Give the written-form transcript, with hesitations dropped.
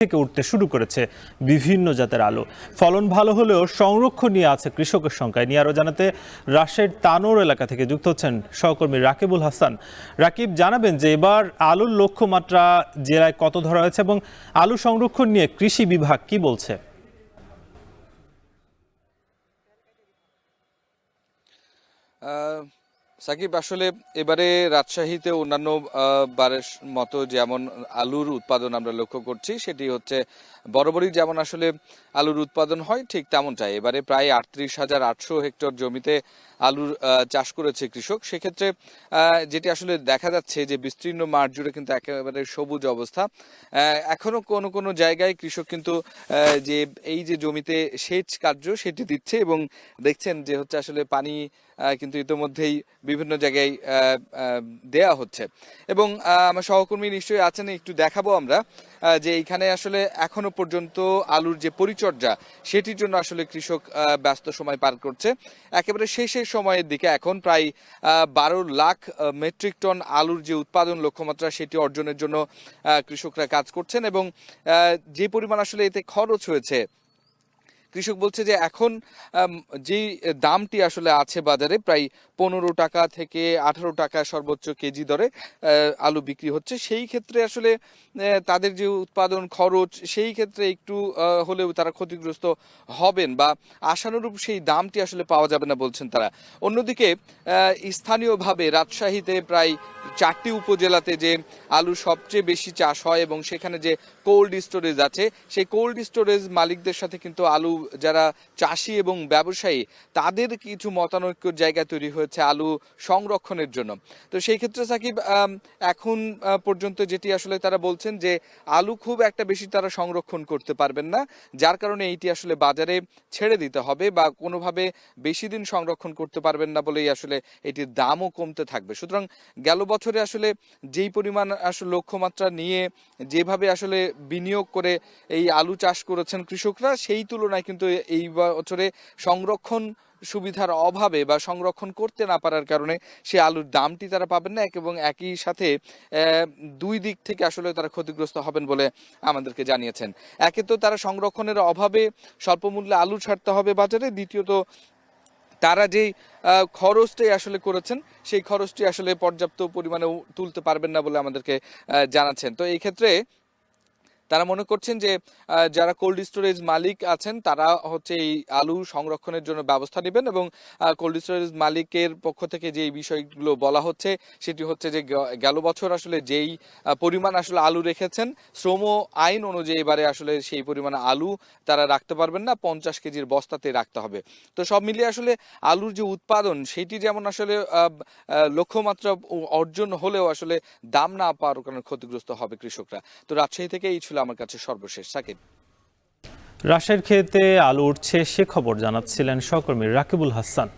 থেকে উঠতে শুরু করেছে বিভিন্ন জাতের আলু। ফলন ভালো হলেও সংরক্ষণ নিয়ে আছে কৃষকের সংখ্যায়। নিয়ে আরো জানাতে রাজশাহীর তানোর এলাকা থেকে যুক্ত হচ্ছেন সহকর্মী রাকিবুল হাসান। রাকিব, জানাবেন যে এবার আলুর লক্ষ্যমাত্রা জেলায় কত ধরা হয়েছে এবং আলু সংরক্ষণ নিয়ে কৃষি বিভাগ কি বলছে? সাকিব, আসলে এবারে রাজশাহীতে অন্যান্য বারের মতো যেমন আলুর উৎপাদন আমরা লক্ষ্য করছি, সেটি হচ্ছে বরাবরই যেমন আসলে আলুর উৎপাদন হয় ঠিক তেমনটাই। এবারে প্রায় 38,800 হেক্টর জমিতে আলুর চাষ করেছে কৃষক। সেক্ষেত্রে যেটি আসলে দেখা যাচ্ছে যে বিস্তীর্ণ মাঠ জুড়ে কিন্তু একেবারে সবুজ অবস্থা। এখনো কোনো কোনো জায়গায় কৃষক কিন্তু যে এই যে জমিতে সেচ কার্য সেটি দিচ্ছে এবং দেখছেন যে হচ্ছে আসলে পানি কিন্তু ইতোমধ্যেই বিভিন্ন জায়গায় দেয়া হচ্ছে। এবং আমার সহকর্মী নিশ্চয়ই আছেন, একটু দেখাবো আমরা যে এইখানে আসলে এখনো পর্যন্ত আলুর যে পরিচর্যা সেটির জন্য আসলে কৃষক ব্যস্ত সময় পার করছে। একেবারে শেষের সময়ের দিকে এখন প্রায় 12 লাখ মেট্রিক টন আলুর যে উৎপাদন লক্ষ্যমাত্রা সেটি অর্জনের জন্য কৃষকরা কাজ করছেন। এবং যে পরিমাণ আসলে এতে খরচ হয়েছে, কৃষক বলছে যে এখন যেই দামটি আসলে আছে বাজারে প্রায় 15 টাকা থেকে 18 টাকা সর্বোচ্চ কেজি দরে আলু বিক্রি হচ্ছে। সেই ক্ষেত্রে আসলে তাদের যে উৎপাদন খরচ সেই ক্ষেত্রে একটু হলেও তারা ক্ষতিগ্রস্ত হবেন বা আশানুরূপ সেই দামটি আসলে পাওয়া যাবে না বলছেন তারা। অন্যদিকে স্থানীয়ভাবে রাজশাহীতে প্রায় 4টি উপজেলাতে যে আলু সবচেয়ে বেশি চাষ হয় এবং সেখানে যে কোল্ড স্টোরেজ আছে, সেই কোল্ড স্টোরেজ মালিকদের সাথে কিন্তু আলু যারা চাষি এবং ব্যবসায়ী তাদের কিছু মতানৈক্যর জায়গা তৈরি হয়েছে আলু সংরক্ষণের জন্য। তো সেই ক্ষেত্রে সাকিব, এখন পর্যন্ত যেটি আসলে তারা বলছেন যে আলু খুব একটা বেশি তারা সংরক্ষণ করতে পারবেন না, যার কারণে এইটি আসলে বাজারে ছেড়ে দিতে হবে বা কোনোভাবে বেশি দিন সংরক্ষণ করতে পারবেন না বলেই আসলে এটির দামও কমতে থাকবে। সুতরাং গেল বছরে আসলে যেই পরিমাণ আসলে লক্ষ্যমাত্রা নিয়ে যেভাবে আসলে বিনিয়োগ করে এই আলু চাষ করেছেন কৃষকরা, সেই তুলনায় কিন্তু এই বছরে সংরক্ষণ সুবিধার অভাবে বা সংরক্ষণ করতে না পারার কারণে সে আলুর দামটি তারা পাবেন না এবং একই সাথে দুই দিক থেকে আসলে তারা ক্ষতিগ্রস্ত হবেন বলে আমাদেরকে জানিয়েছেন। একে তো তারা সংরক্ষণের অভাবে স্বল্প মূল্যে আলু ছাড়তে হবে বাজারে, দ্বিতীয়ত তারা যেই খরচটাই আসলে করেছেন সেই খরচটি আসলে পর্যাপ্ত পরিমাণে তুলতে পারবেন না বলে আমাদেরকে জানাচ্ছেন। তো এই ক্ষেত্রে তারা মনে করছেন যে যারা কোল্ড স্টোরেজ মালিক আছেন তারা হচ্ছে এই আলু সংরক্ষণের জন্য ব্যবস্থা নেবেন এবং কোল্ড স্টোরেজ মালিকের পক্ষ থেকে যে বিষয়গুলো বলা হচ্ছে সেটি হচ্ছে যে গেল বছর আসলে যেই পরিমাণ আসলে আলু রেখেছেন শ্রম আইন অনুযায়ী এবারে আসলে সেই পরিমাণ আলু তারা রাখতে পারবেন না, 50 কেজির বস্তাতে রাখতে হবে। তো সব মিলিয়ে আসলে আলুর যে উৎপাদন সেটি যেমন আসলে লক্ষ্যমাত্রা অর্জন হলেও আসলে দাম না পাওয়ার কারণে ক্ষতিগ্রস্ত হবে কৃষকরা। তো রাজশাহী থেকে এই ছিল আমার কাছে সর্বশেষ। সাকিব, রাজশাহীর ক্ষেতে আলু উঠছে সে খবর জানাচ্ছিলেন সহকর্মী রাকিবুল হাসান।